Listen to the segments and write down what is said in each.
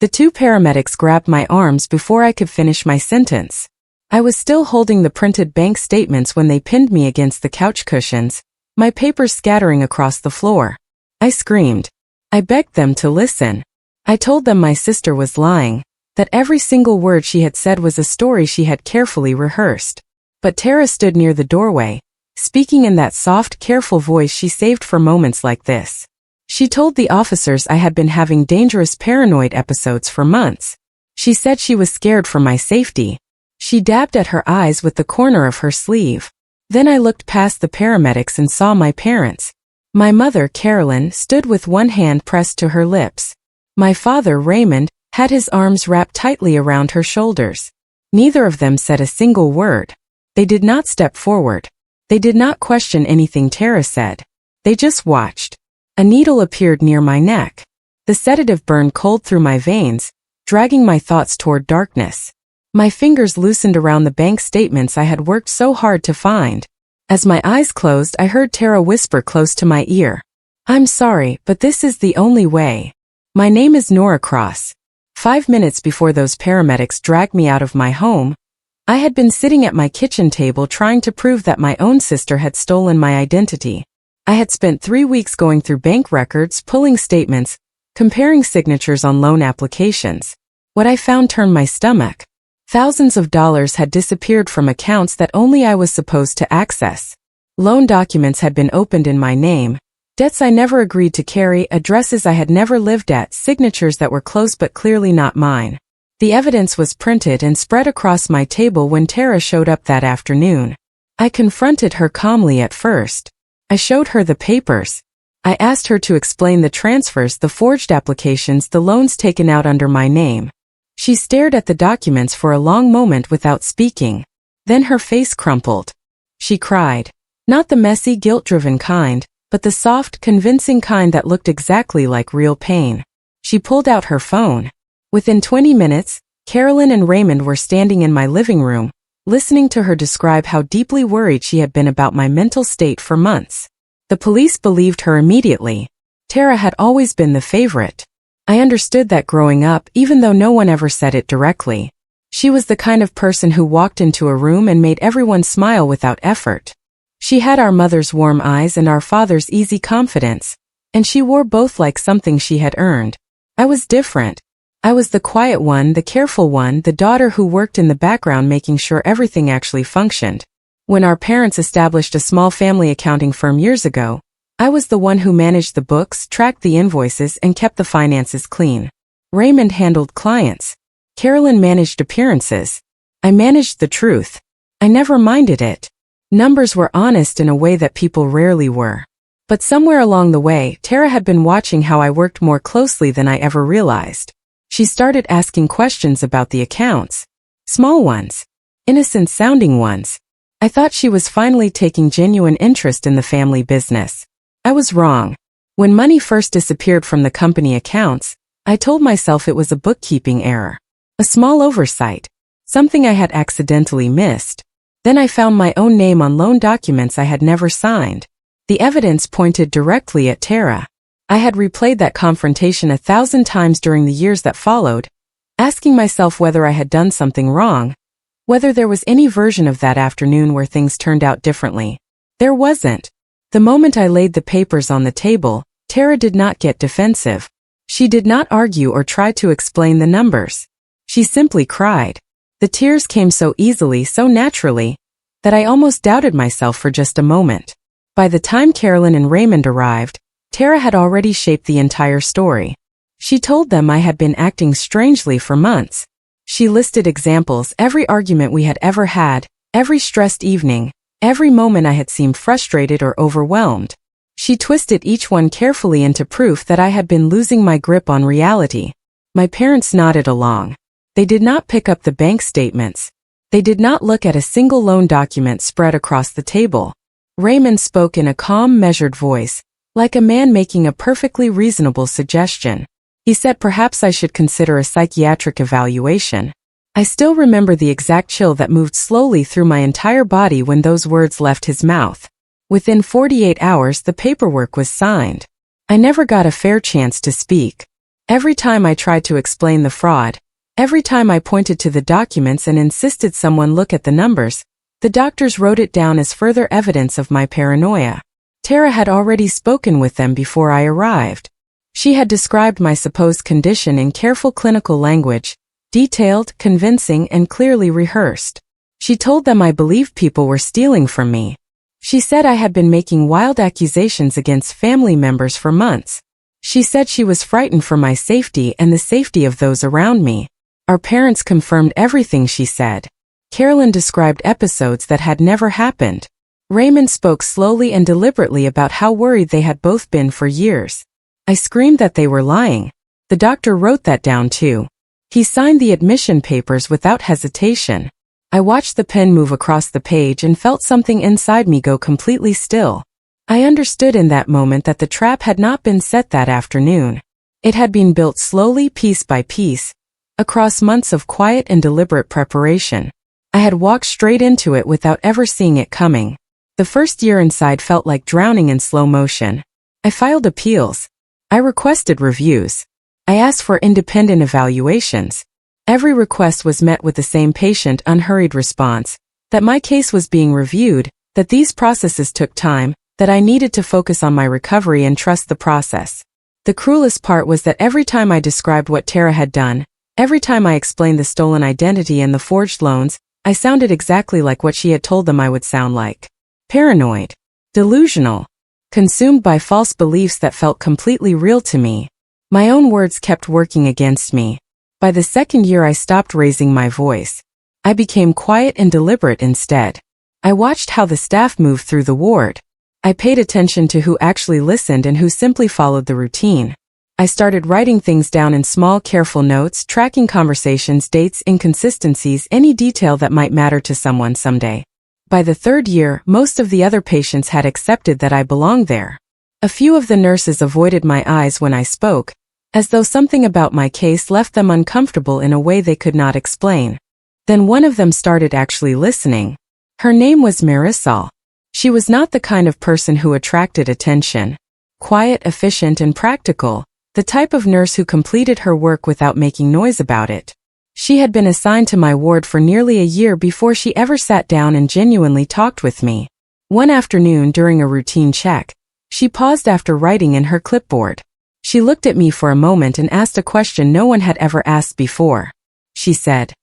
The two paramedics grabbed my arms before I could finish my sentence. I was still holding the printed bank statements when they pinned me against the couch cushions, my papers scattering across the floor. I screamed. I begged them to listen. I told them my sister was lying, that every single word she had said was a story she had carefully rehearsed. But Tara stood near the doorway, speaking in that soft, careful voice she saved for moments like this. She told the officers I had been having dangerous paranoid episodes for months. She said she was scared for my safety. She dabbed at her eyes with the corner of her sleeve. Then I looked past the paramedics and saw my parents. My mother, Carolyn, stood with one hand pressed to her lips. My father, Raymond, had his arms wrapped tightly around her shoulders. Neither of them said a single word. They did not step forward. They did not question anything Tara said. They just watched. A needle appeared near my neck. The sedative burned cold through my veins, dragging my thoughts toward darkness. My fingers loosened around the bank statements I had worked so hard to find. As my eyes closed, I heard Tara whisper close to my ear. "I'm sorry, but this is the only way. My name is Nora Cross." 5 minutes before those paramedics dragged me out of my home, I had been sitting at my kitchen table trying to prove that my own sister had stolen my identity. I had spent 3 weeks going through bank records, pulling statements, comparing signatures on loan applications. What I found turned my stomach. Thousands of dollars had disappeared from accounts that only I was supposed to access. Loan documents had been opened in my name, debts I never agreed to carry, addresses I had never lived at, signatures that were close but clearly not mine. The evidence was printed and spread across my table when Tara showed up that afternoon. I confronted her calmly at first. I showed her the papers. I asked her to explain the transfers, the forged applications, the loans taken out under my name. She stared at the documents for a long moment without speaking. Then her face crumpled. She cried. Not the messy, guilt-driven kind, but the soft, convincing kind that looked exactly like real pain. She pulled out her phone. Within 20 minutes, Carolyn and Raymond were standing in my living room, listening to her describe how deeply worried she had been about my mental state for months. The police believed her immediately. Tara had always been the favorite. I understood that growing up, even though no one ever said it directly. She was the kind of person who walked into a room and made everyone smile without effort. She had our mother's warm eyes and our father's easy confidence, and she wore both like something she had earned. I was different. I was the quiet one, the careful one, the daughter who worked in the background making sure everything actually functioned. When our parents established a small family accounting firm years ago, I was the one who managed the books, tracked the invoices, and kept the finances clean. Raymond handled clients. Carolyn managed appearances. I managed the truth. I never minded it. Numbers were honest in a way that people rarely were. But somewhere along the way, Tara had been watching how I worked more closely than I ever realized. She started asking questions about the accounts. Small ones. Innocent-sounding ones. I thought she was finally taking genuine interest in the family business. I was wrong. When money first disappeared from the company accounts, I told myself it was a bookkeeping error. A small oversight. Something I had accidentally missed. Then I found my own name on loan documents I had never signed. The evidence pointed directly at Tara. I had replayed that confrontation 1,000 times during the years that followed, asking myself whether I had done something wrong, whether there was any version of that afternoon where things turned out differently. There wasn't. The moment I laid the papers on the table, Tara did not get defensive. She did not argue or try to explain the numbers. She simply cried. The tears came so easily, so naturally, that I almost doubted myself for just a moment. By the time Carolyn and Raymond arrived, Tara had already shaped the entire story. She told them I had been acting strangely for months. She listed examples, every argument we had ever had, every stressed evening, every moment I had seemed frustrated or overwhelmed. She twisted each one carefully into proof that I had been losing my grip on reality. My parents nodded along. They did not pick up the bank statements. They did not look at a single loan document spread across the table. Raymond spoke in a calm, measured voice, like a man making a perfectly reasonable suggestion. He said perhaps I should consider a psychiatric evaluation. I still remember the exact chill that moved slowly through my entire body when those words left his mouth. Within 48 hours, the paperwork was signed. I never got a fair chance to speak. Every time I tried to explain the fraud, every time I pointed to the documents and insisted someone look at the numbers, the doctors wrote it down as further evidence of my paranoia. Tara had already spoken with them before I arrived. She had described my supposed condition in careful clinical language, detailed, convincing, and clearly rehearsed. She told them I believed people were stealing from me. She said I had been making wild accusations against family members for months. She said she was frightened for my safety and the safety of those around me. Our parents confirmed everything she said. Carolyn described episodes that had never happened. Raymond spoke slowly and deliberately about how worried they had both been for years. I screamed that they were lying. The doctor wrote that down too. He signed the admission papers without hesitation. I watched the pen move across the page and felt something inside me go completely still. I understood in that moment that the trap had not been set that afternoon. It had been built slowly, piece by piece, across months of quiet and deliberate preparation. I had walked straight into it without ever seeing it coming. The first year inside felt like drowning in slow motion. I filed appeals. I requested reviews. I asked for independent evaluations. Every request was met with the same patient, unhurried response, that my case was being reviewed, that these processes took time, that I needed to focus on my recovery and trust the process. The cruelest part was that every time I described what Tara had done, every time I explained the stolen identity and the forged loans, I sounded exactly like what she had told them I would sound like. Paranoid. Delusional. Consumed by false beliefs that felt completely real to me. My own words kept working against me. By the second year I stopped raising my voice. I became quiet and deliberate instead. I watched how the staff moved through the ward. I paid attention to who actually listened and who simply followed the routine. I started writing things down in small, careful notes, tracking conversations, dates, inconsistencies, any detail that might matter to someone someday. By the third year, most of the other patients had accepted that I belonged there. A few of the nurses avoided my eyes when I spoke, as though something about my case left them uncomfortable in a way they could not explain. Then one of them started actually listening. Her name was Marisol. She was not the kind of person who attracted attention. Quiet, efficient, and practical, the type of nurse who completed her work without making noise about it. She had been assigned to my ward for nearly a year before she ever sat down and genuinely talked with me. One afternoon during a routine check, she paused after writing in her clipboard. She looked at me for a moment and asked a question no one had ever asked before. She said,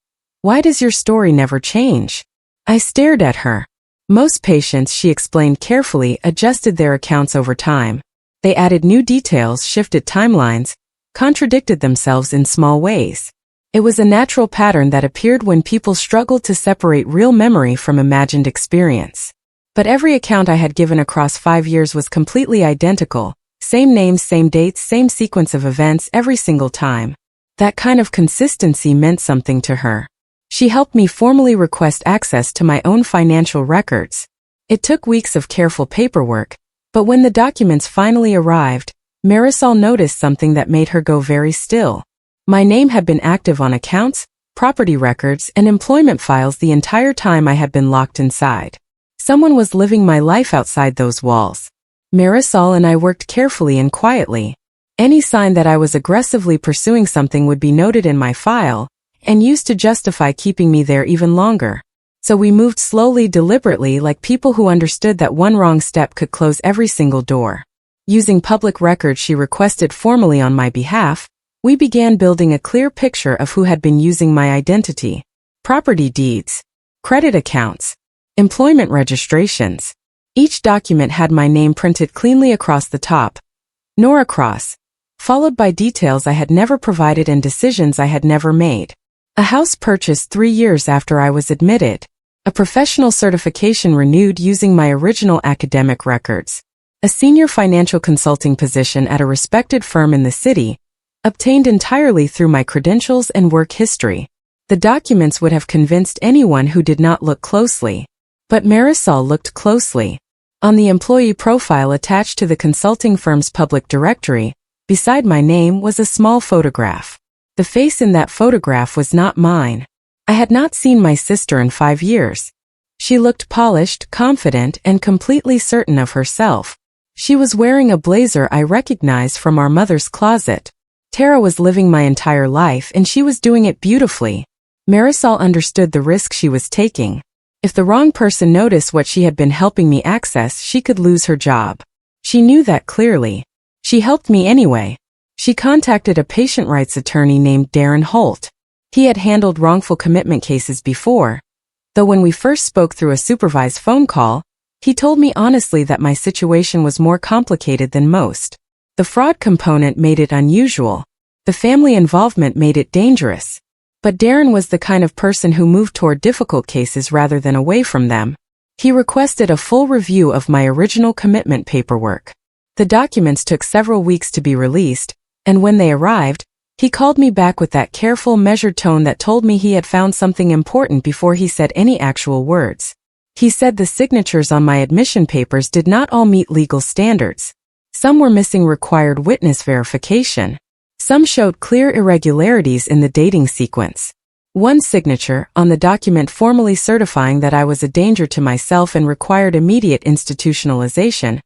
"Why does your story never change?" I stared at her. Most patients, she explained carefully, adjusted their accounts over time. They added new details, shifted timelines, contradicted themselves in small ways. It was a natural pattern that appeared when people struggled to separate real memory from imagined experience. But every account I had given across 5 years was completely identical. Same names, same dates, same sequence of events every single time. That kind of consistency meant something to her. She helped me formally request access to my own financial records. It took weeks of careful paperwork, but when the documents finally arrived, Marisol noticed something that made her go very still. My name had been active on accounts, property records, and employment files the entire time I had been locked inside. Someone was living my life outside those walls. Marisol and I worked carefully and quietly. Any sign that I was aggressively pursuing something would be noted in my file, and used to justify keeping me there even longer. So we moved slowly, deliberately, like people who understood that one wrong step could close every single door. Using public records she requested formally on my behalf, we began building a clear picture of who had been using my identity. Property deeds, credit accounts, employment registrations. Each document had my name printed cleanly across the top, Nora Cross, followed by details I had never provided and decisions I had never made. A house purchased 3 years after I was admitted. A professional certification renewed using my original academic records. A senior financial consulting position at a respected firm in the city, obtained entirely through my credentials and work history. The documents would have convinced anyone who did not look closely. But Marisol looked closely. On the employee profile attached to the consulting firm's public directory, beside my name was a small photograph. The face in that photograph was not mine. I had not seen my sister in 5 years. She looked polished, confident, and completely certain of herself. She was wearing a blazer I recognized from our mother's closet. Tara was living my entire life and she was doing it beautifully. Marisol understood the risk she was taking. If the wrong person noticed what she had been helping me access, she could lose her job. She knew that clearly. She helped me anyway. She contacted a patient rights attorney named Darren Holt. He had handled wrongful commitment cases before. Though when we first spoke through a supervised phone call, he told me honestly that my situation was more complicated than most. The fraud component made it unusual. The family involvement made it dangerous. But Darren was the kind of person who moved toward difficult cases rather than away from them. He requested a full review of my original commitment paperwork. The documents took several weeks to be released, and when they arrived, he called me back with that careful, measured tone that told me he had found something important before he said any actual words. He said the signatures on my admission papers did not all meet legal standards. Some were missing required witness verification. Some showed clear irregularities in the dating sequence. One signature, on the document formally certifying that I was a danger to myself and required immediate institutionalization,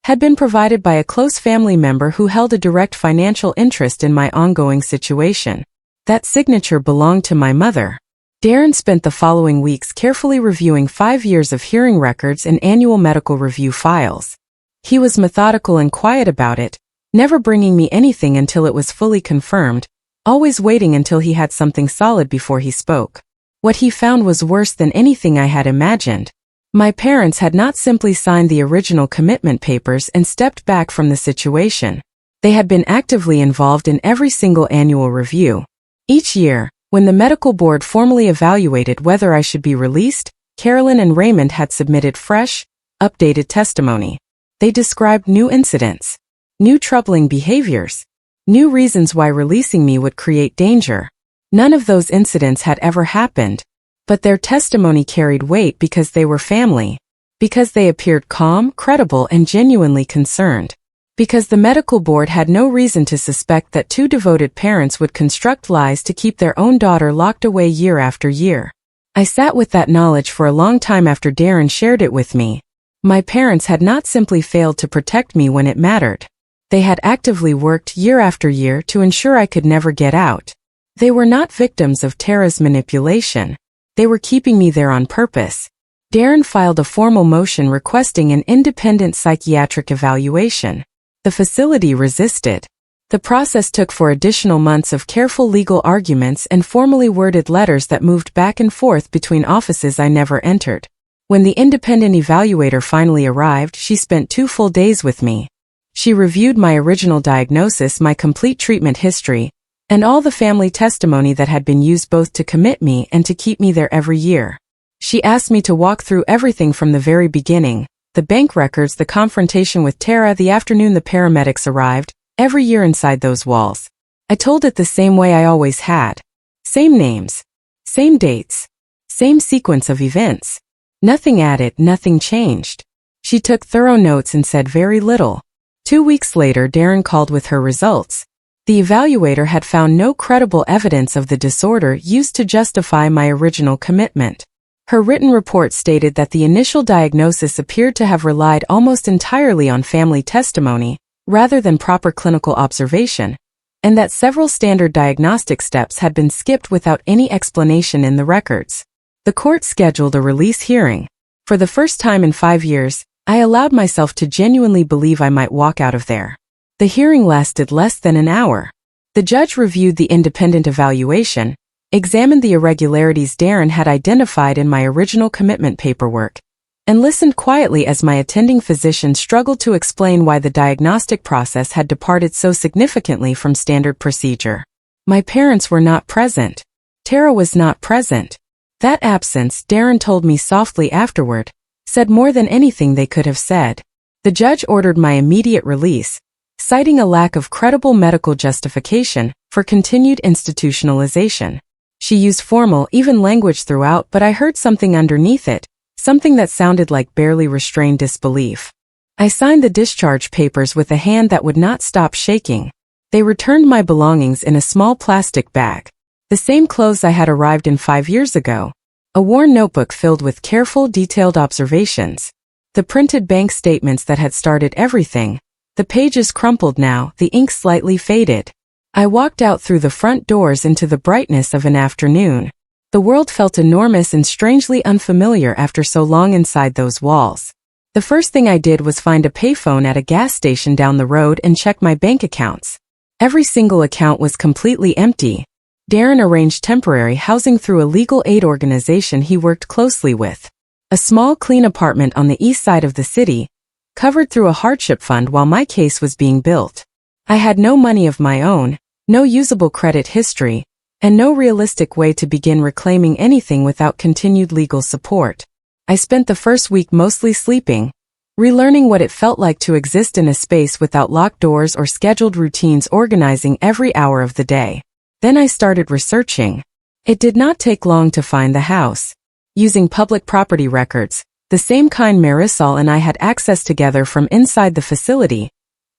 had been provided by a close family member who held a direct financial interest in my ongoing situation. That signature belonged to my mother. Darren spent the following weeks carefully reviewing 5 years of hearing records and annual medical review files. He was methodical and quiet about it, never bringing me anything until it was fully confirmed, always waiting until he had something solid before he spoke. What he found was worse than anything I had imagined. My parents had not simply signed the original commitment papers and stepped back from the situation. They had been actively involved in every single annual review. Each year, when the medical board formally evaluated whether I should be released, Carolyn and Raymond had submitted fresh, updated testimony. They described new incidents, new troubling behaviors, new reasons why releasing me would create danger. None of those incidents had ever happened. But their testimony carried weight because they were family, because they appeared calm, credible, and genuinely concerned, because the medical board had no reason to suspect that two devoted parents would construct lies to keep their own daughter locked away year after year. I sat with that knowledge for a long time after Darren shared it with me. My parents had not simply failed to protect me when it mattered. They had actively worked year after year to ensure I could never get out. They were not victims of Tara's manipulation. They were keeping me there on purpose. Darren filed a formal motion requesting an independent psychiatric evaluation. The facility resisted. The process took 4 additional months of careful legal arguments and formally worded letters that moved back and forth between offices I never entered. When the independent evaluator finally arrived, she spent 2 full days with me. She reviewed my original diagnosis, my complete treatment history, and all the family testimony that had been used both to commit me and to keep me there every year. She asked me to walk through everything from the very beginning, the bank records, the confrontation with Tara, the afternoon the paramedics arrived, every year inside those walls. I told it the same way I always had. Same names, same dates, same sequence of events. Nothing added, nothing changed. She took thorough notes and said very little. 2 weeks later, Darren called with her results. The evaluator had found no credible evidence of the disorder used to justify my original commitment. Her written report stated that the initial diagnosis appeared to have relied almost entirely on family testimony, rather than proper clinical observation, and that several standard diagnostic steps had been skipped without any explanation in the records. The court scheduled a release hearing. For the first time in 5 years, I allowed myself to genuinely believe I might walk out of there. The hearing lasted less than an hour. The judge reviewed the independent evaluation, examined the irregularities Darren had identified in my original commitment paperwork, and listened quietly as my attending physician struggled to explain why the diagnostic process had departed so significantly from standard procedure. My parents were not present. Tara was not present. That absence, Darren told me softly afterward, said more than anything they could have said. The judge ordered my immediate release, citing a lack of credible medical justification for continued institutionalization. She used formal, even language throughout, but I heard something underneath it, something that sounded like barely restrained disbelief. I signed the discharge papers with a hand that would not stop shaking. They returned my belongings in a small plastic bag, the same clothes I had arrived in 5 years ago, a worn notebook filled with careful, detailed observations, the printed bank statements that had started everything. The pages crumpled now, the ink slightly faded. I walked out through the front doors into the brightness of an afternoon. The world felt enormous and strangely unfamiliar after so long inside those walls. The first thing I did was find a payphone at a gas station down the road and check my bank accounts. Every single account was completely empty. Darren arranged temporary housing through a legal aid organization he worked closely with. A small, clean apartment on the east side of the city, covered through a hardship fund while my case was being built. I had no money of my own, no usable credit history, and no realistic way to begin reclaiming anything without continued legal support. I spent the first week mostly sleeping, relearning what it felt like to exist in a space without locked doors or scheduled routines, organizing every hour of the day. Then I started researching. It did not take long to find the house. Using public property records, the same kind Marisol and I had access together from inside the facility,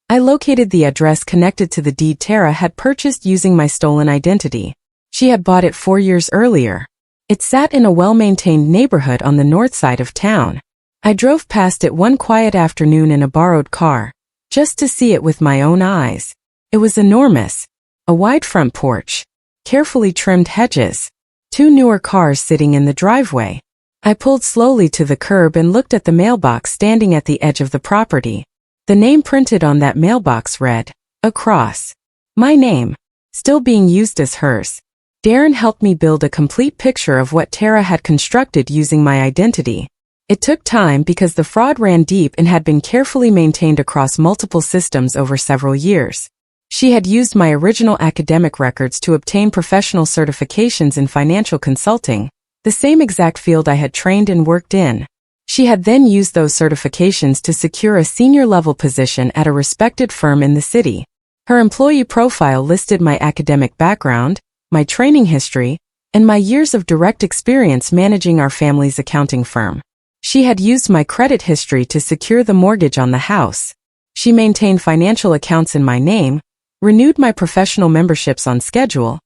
I located the address connected to the deed Tara had purchased using my stolen identity. She had bought it 4 years earlier. It sat in a well-maintained neighborhood on the north side of town. I drove past it one quiet afternoon in a borrowed car, just to see it with my own eyes. It was enormous. A wide front porch, carefully trimmed hedges, 2 newer cars sitting in the driveway. I pulled slowly to the curb and looked at the mailbox standing at the edge of the property. The name printed on that mailbox read, "Across." My name, still being used as hers. Darren helped me build a complete picture of what Tara had constructed using my identity. It took time because the fraud ran deep and had been carefully maintained across multiple systems over several years. She had used my original academic records to obtain professional certifications in financial consulting, the same exact field I had trained and worked in. She had then used those certifications to secure a senior-level position at a respected firm in the city. Her employee profile listed my academic background, my training history, and my years of direct experience managing our family's accounting firm. She had used my credit history to secure the mortgage on the house. She maintained financial accounts in my name, renewed my professional memberships on schedule,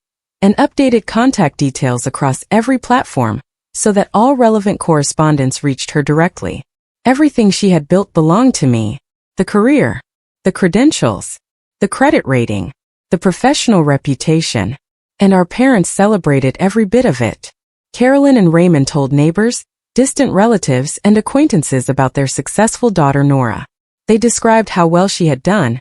and updated contact details across every platform so that all relevant correspondence reached her directly. Everything she had built belonged to me. The career, the credentials, the credit rating, the professional reputation, and our parents celebrated every bit of it. Carolyn and Raymond told neighbors, distant relatives, and acquaintances about their successful daughter Nora. They described how well she had done,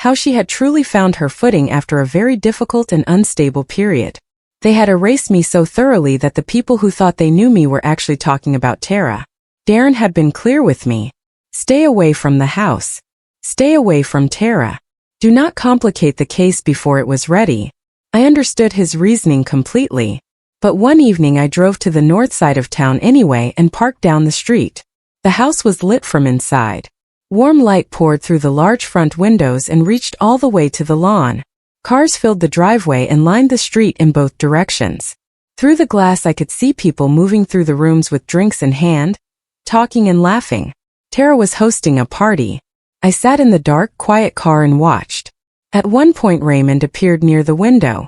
how she had truly found her footing after a very difficult and unstable period. They had erased me so thoroughly that the people who thought they knew me were actually talking about Tara. Darren had been clear with me. Stay away from the house. Stay away from Tara. Do not complicate the case before it was ready. I understood his reasoning completely. But one evening I drove to the north side of town anyway and parked down the street. The house was lit from inside. Warm light poured through the large front windows and reached all the way to the lawn. Cars filled the driveway and lined the street in both directions. Through the glass I could see people moving through the rooms with drinks in hand, talking and laughing. Tara was hosting a party. I sat in the dark, quiet car and watched. At one point Raymond appeared near the window.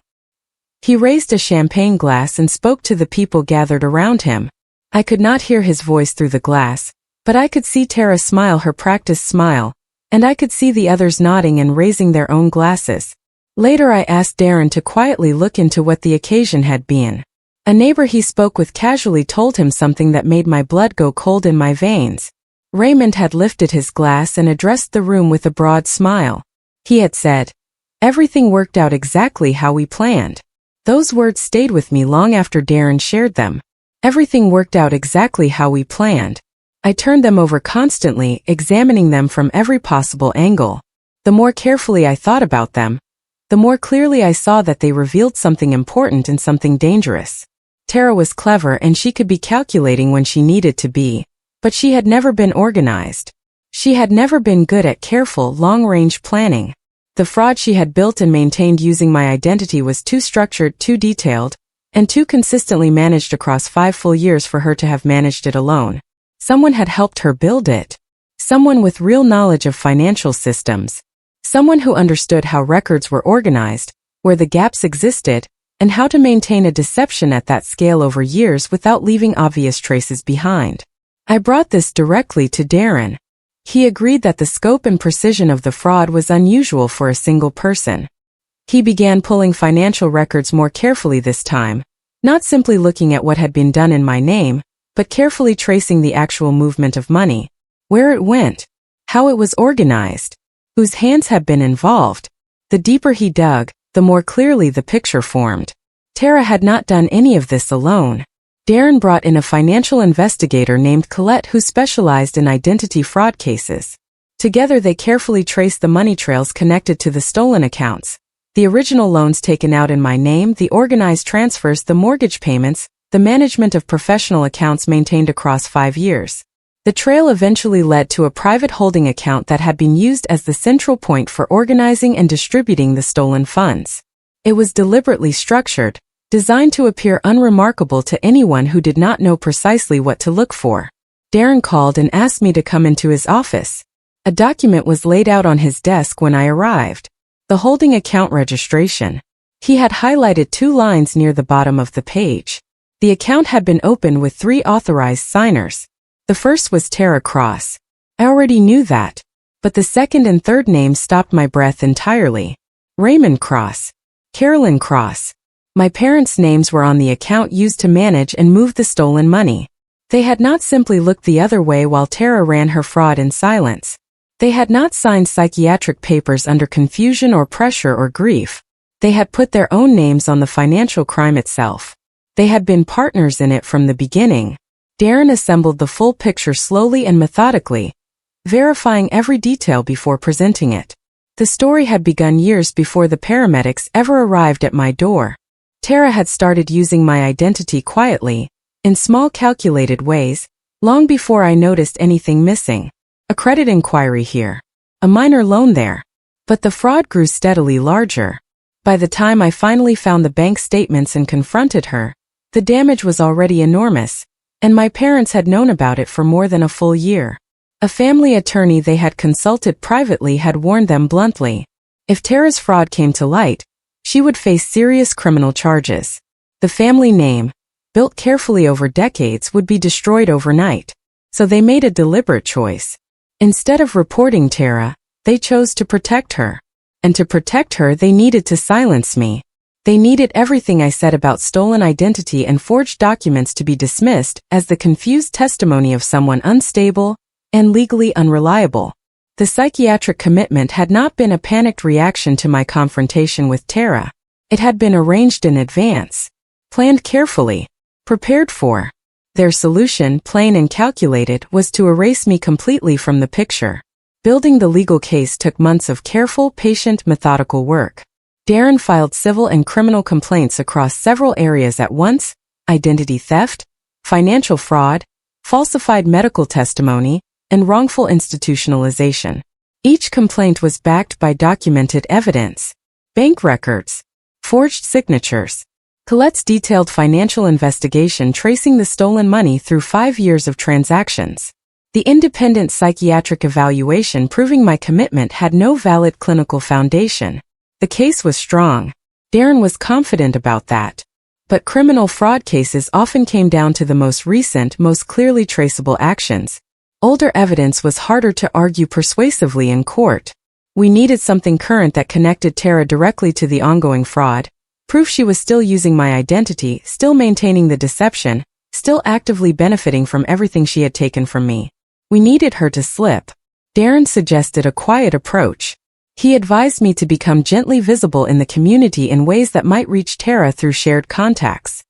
He raised a champagne glass and spoke to the people gathered around him. I could not hear his voice through the glass, but I could see Tara smile her practiced smile, and I could see the others nodding and raising their own glasses. Later I asked Darren to quietly look into what the occasion had been. A neighbor he spoke with casually told him something that made my blood go cold in my veins. Raymond had lifted his glass and addressed the room with a broad smile. He had said, "Everything worked out exactly how we planned." Those words stayed with me long after Darren shared them. Everything worked out exactly how we planned. I turned them over constantly, examining them from every possible angle. The more carefully I thought about them, the more clearly I saw that they revealed something important and something dangerous. Tara was clever and she could be calculating when she needed to be, but she had never been organized. She had never been good at careful, long-range planning. The fraud she had built and maintained using my identity was too structured, too detailed, and too consistently managed across 5 full years for her to have managed it alone. Someone had helped her build it. Someone with real knowledge of financial systems. Someone who understood how records were organized, where the gaps existed, and how to maintain a deception at that scale over years without leaving obvious traces behind. I brought this directly to Darren. He agreed that the scope and precision of the fraud was unusual for a single person. He began pulling financial records more carefully this time, not simply looking at what had been done in my name, but carefully tracing the actual movement of money, where it went, how it was organized, whose hands had been involved. The deeper he dug, the more clearly the picture formed. Tara had not done any of this alone. Darren brought in a financial investigator named Colette who specialized in identity fraud cases. Together they carefully traced the money trails connected to the stolen accounts, the original loans taken out in my name, the organized transfers, the mortgage payments, the management of professional accounts maintained across 5 years. The trail eventually led to a private holding account that had been used as the central point for organizing and distributing the stolen funds. It was deliberately structured, designed to appear unremarkable to anyone who did not know precisely what to look for. Darren called and asked me to come into his office. A document was laid out on his desk when I arrived. The holding account registration. He had highlighted 2 lines near the bottom of the page. The account had been opened with 3 authorized signers. The first was Tara Cross. I already knew that. But the second and third names stopped my breath entirely. Raymond Cross. Carolyn Cross. My parents' names were on the account used to manage and move the stolen money. They had not simply looked the other way while Tara ran her fraud in silence. They had not signed psychiatric papers under confusion or pressure or grief. They had put their own names on the financial crime itself. They had been partners in it from the beginning. Darren assembled the full picture slowly and methodically, verifying every detail before presenting it. The story had begun years before the paramedics ever arrived at my door. Tara had started using my identity quietly, in small calculated ways, long before I noticed anything missing. A credit inquiry here. A minor loan there. But the fraud grew steadily larger. By the time I finally found the bank statements and confronted her, the damage was already enormous, and my parents had known about it for more than a full year. A family attorney they had consulted privately had warned them bluntly. If Tara's fraud came to light, she would face serious criminal charges. The family name, built carefully over decades, would be destroyed overnight. So they made a deliberate choice. Instead of reporting Tara, they chose to protect her. And to protect her, they needed to silence me. They needed everything I said about stolen identity and forged documents to be dismissed as the confused testimony of someone unstable and legally unreliable. The psychiatric commitment had not been a panicked reaction to my confrontation with Tara. It had been arranged in advance, planned carefully, prepared for. Their solution, plain and calculated, was to erase me completely from the picture. Building the legal case took months of careful, patient, methodical work. Darren filed civil and criminal complaints across several areas at once: identity theft, financial fraud, falsified medical testimony, and wrongful institutionalization. Each complaint was backed by documented evidence, bank records, forged signatures. Colette's detailed financial investigation tracing the stolen money through 5 years of transactions. The independent psychiatric evaluation proving my commitment had no valid clinical foundation. The case was strong. Darren was confident about that. But criminal fraud cases often came down to the most recent, most clearly traceable actions. Older evidence was harder to argue persuasively in court. We needed something current that connected Tara directly to the ongoing fraud, proof she was still using my identity, still maintaining the deception, still actively benefiting from everything she had taken from me. We needed her to slip. Darren suggested a quiet approach. He advised me to become gently visible in the community in ways that might reach Tara through shared contacts.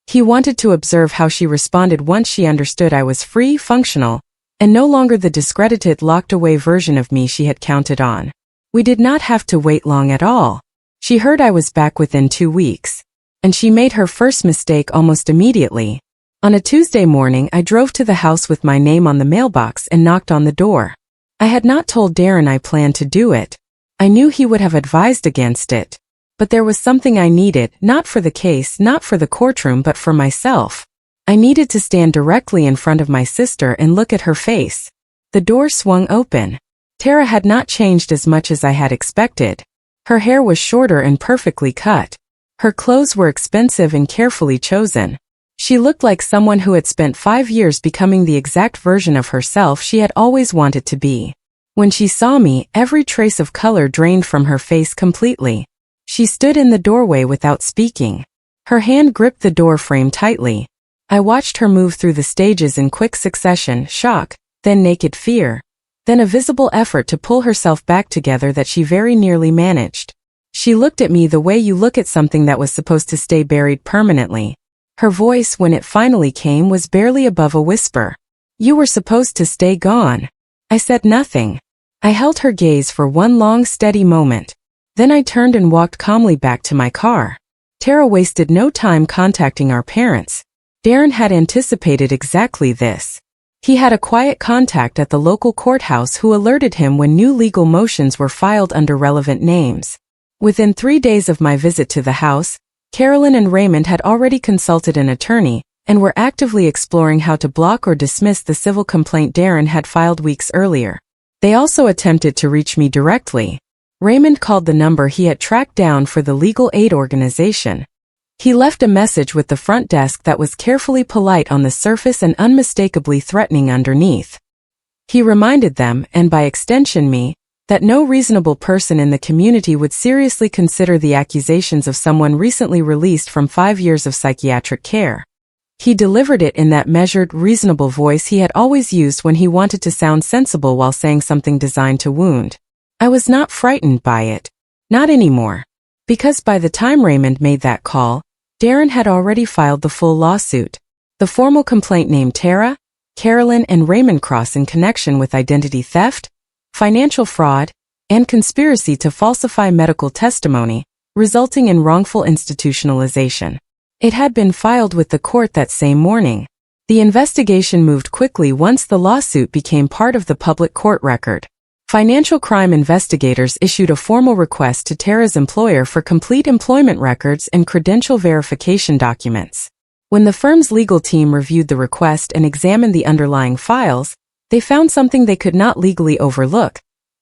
He wanted to observe how she responded once she understood I was free, functional, and no longer the discredited, locked-away version of me she had counted on. We did not have to wait long at all. She heard I was back within 2 weeks. And she made her first mistake almost immediately. On a Tuesday morning, I drove to the house with my name on the mailbox and knocked on the door. I had not told Darren I planned to do it. I knew he would have advised against it. But there was something I needed, not for the case, not for the courtroom, but for myself. I needed to stand directly in front of my sister and look at her face. The door swung open. Tara had not changed as much as I had expected. Her hair was shorter and perfectly cut. Her clothes were expensive and carefully chosen. She looked like someone who had spent 5 years becoming the exact version of herself she had always wanted to be. When she saw me, every trace of color drained from her face completely. She stood in the doorway without speaking. Her hand gripped the door frame tightly. I watched her move through the stages in quick succession, shock, then naked fear, then a visible effort to pull herself back together that she very nearly managed. She looked at me the way you look at something that was supposed to stay buried permanently. Her voice, when it finally came, was barely above a whisper. "You were supposed to stay gone." I said nothing. I held her gaze for one long, steady moment. Then I turned and walked calmly back to my car. Tara wasted no time contacting our parents. Darren had anticipated exactly this. He had a quiet contact at the local courthouse who alerted him when new legal motions were filed under relevant names. Within 3 days of my visit to the house, Carolyn and Raymond had already consulted an attorney and were actively exploring how to block or dismiss the civil complaint Darren had filed weeks earlier. They also attempted to reach me directly. Raymond called the number he had tracked down for the legal aid organization. He left a message with the front desk that was carefully polite on the surface and unmistakably threatening underneath. He reminded them, and by extension me, that no reasonable person in the community would seriously consider the accusations of someone recently released from 5 years of psychiatric care. He delivered it in that measured, reasonable voice he had always used when he wanted to sound sensible while saying something designed to wound. I was not frightened by it. Not anymore. Because by the time Raymond made that call, Darren had already filed the full lawsuit. The formal complaint named Tara, Carolyn, and Raymond Cross in connection with identity theft, financial fraud, and conspiracy to falsify medical testimony, resulting in wrongful institutionalization. It had been filed with the court that same morning. The investigation moved quickly once the lawsuit became part of the public court record. Financial crime investigators issued a formal request to Tara's employer for complete employment records and credential verification documents. When the firm's legal team reviewed the request and examined the underlying files, they found something they could not legally overlook.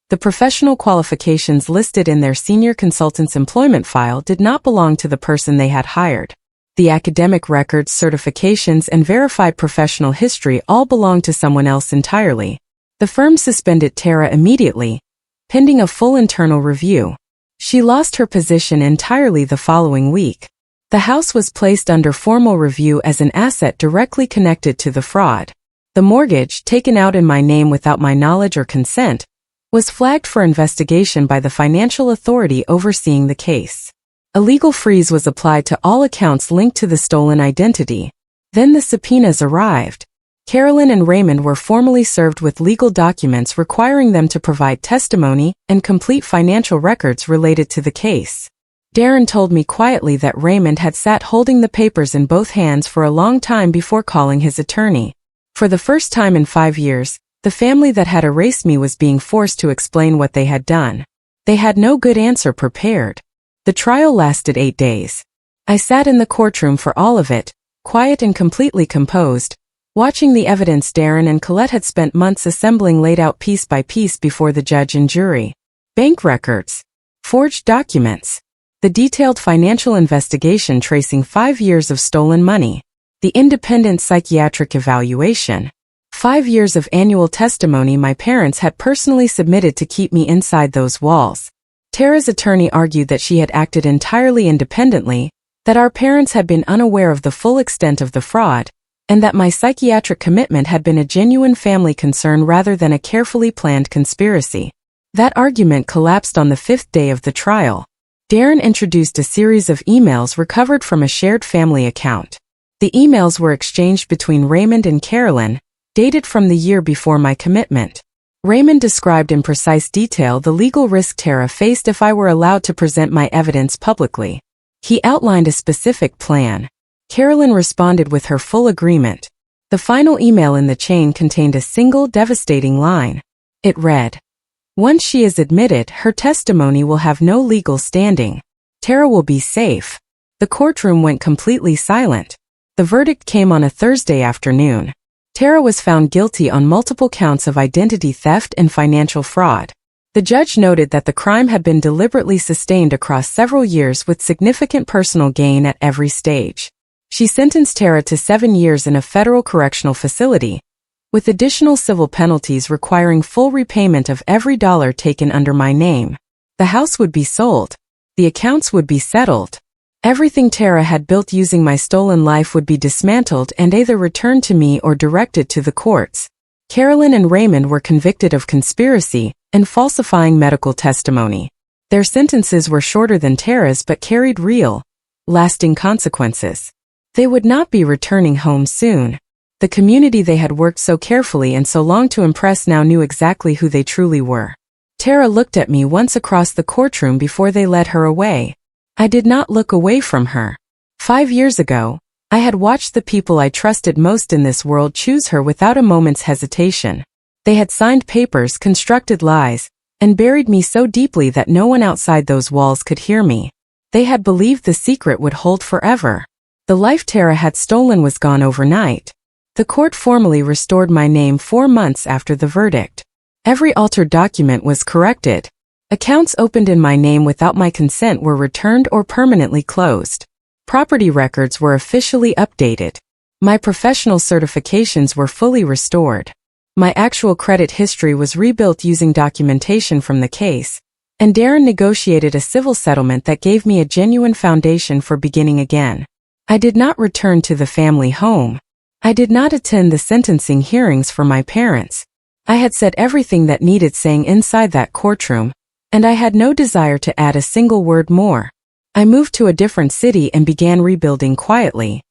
The professional qualifications listed in their senior consultant's employment file did not belong to the person they had hired. The academic records, certifications, and verified professional history all belonged to someone else entirely. The firm suspended Tara immediately, pending a full internal review. She lost her position entirely the following week. The house was placed under formal review as an asset directly connected to the fraud. The mortgage, taken out in my name without my knowledge or consent, was flagged for investigation by the financial authority overseeing the case. A legal freeze was applied to all accounts linked to the stolen identity. Then the subpoenas arrived. Carolyn and Raymond were formally served with legal documents requiring them to provide testimony and complete financial records related to the case. Darren told me quietly that Raymond had sat holding the papers in both hands for a long time before calling his attorney. For the first time in 5 years, the family that had erased me was being forced to explain what they had done. They had no good answer prepared. The trial lasted 8 days. I sat in the courtroom for all of it, quiet and completely composed, watching the evidence Darren and Colette had spent months assembling laid out piece by piece before the judge and jury. Bank records, forged documents, the detailed financial investigation tracing 5 years of stolen money, the independent psychiatric evaluation, 5 years of annual testimony my parents had personally submitted to keep me inside those walls. Tara's attorney argued that she had acted entirely independently, that our parents had been unaware of the full extent of the fraud, and that my psychiatric commitment had been a genuine family concern rather than a carefully planned conspiracy. That argument collapsed on the 5th day of the trial. Darren introduced a series of emails recovered from a shared family account. The emails were exchanged between Raymond and Carolyn, dated from the year before my commitment. Raymond described in precise detail the legal risk Tara faced if I were allowed to present my evidence publicly. He outlined a specific plan. Carolyn responded with her full agreement. The final email in the chain contained a single devastating line. It read, "Once she is admitted, her testimony will have no legal standing. Tara will be safe." The courtroom went completely silent. The verdict came on a Thursday afternoon. Tara was found guilty on multiple counts of identity theft and financial fraud. The judge noted that the crime had been deliberately sustained across several years with significant personal gain at every stage. She sentenced Tara to 7 years in a federal correctional facility, with additional civil penalties requiring full repayment of every dollar taken under my name. The house would be sold. The accounts would be settled. Everything Tara had built using my stolen life would be dismantled and either returned to me or directed to the courts. Carolyn and Raymond were convicted of conspiracy and falsifying medical testimony. Their sentences were shorter than Tara's but carried real, lasting consequences. They would not be returning home soon. The community they had worked so carefully and so long to impress now knew exactly who they truly were. Tara looked at me once across the courtroom before they led her away. I did not look away from her. 5 years ago, I had watched the people I trusted most in this world choose her without a moment's hesitation. They had signed papers, constructed lies, and buried me so deeply that no one outside those walls could hear me. They had believed the secret would hold forever. The life Tara had stolen was gone overnight. The court formally restored my name 4 months after the verdict. Every altered document was corrected. Accounts opened in my name without my consent were returned or permanently closed. Property records were officially updated. My professional certifications were fully restored. My actual credit history was rebuilt using documentation from the case, and Darren negotiated a civil settlement that gave me a genuine foundation for beginning again. I did not return to the family home. I did not attend the sentencing hearings for my parents. I had said everything that needed saying inside that courtroom, and I had no desire to add a single word more. I moved to a different city and began rebuilding quietly.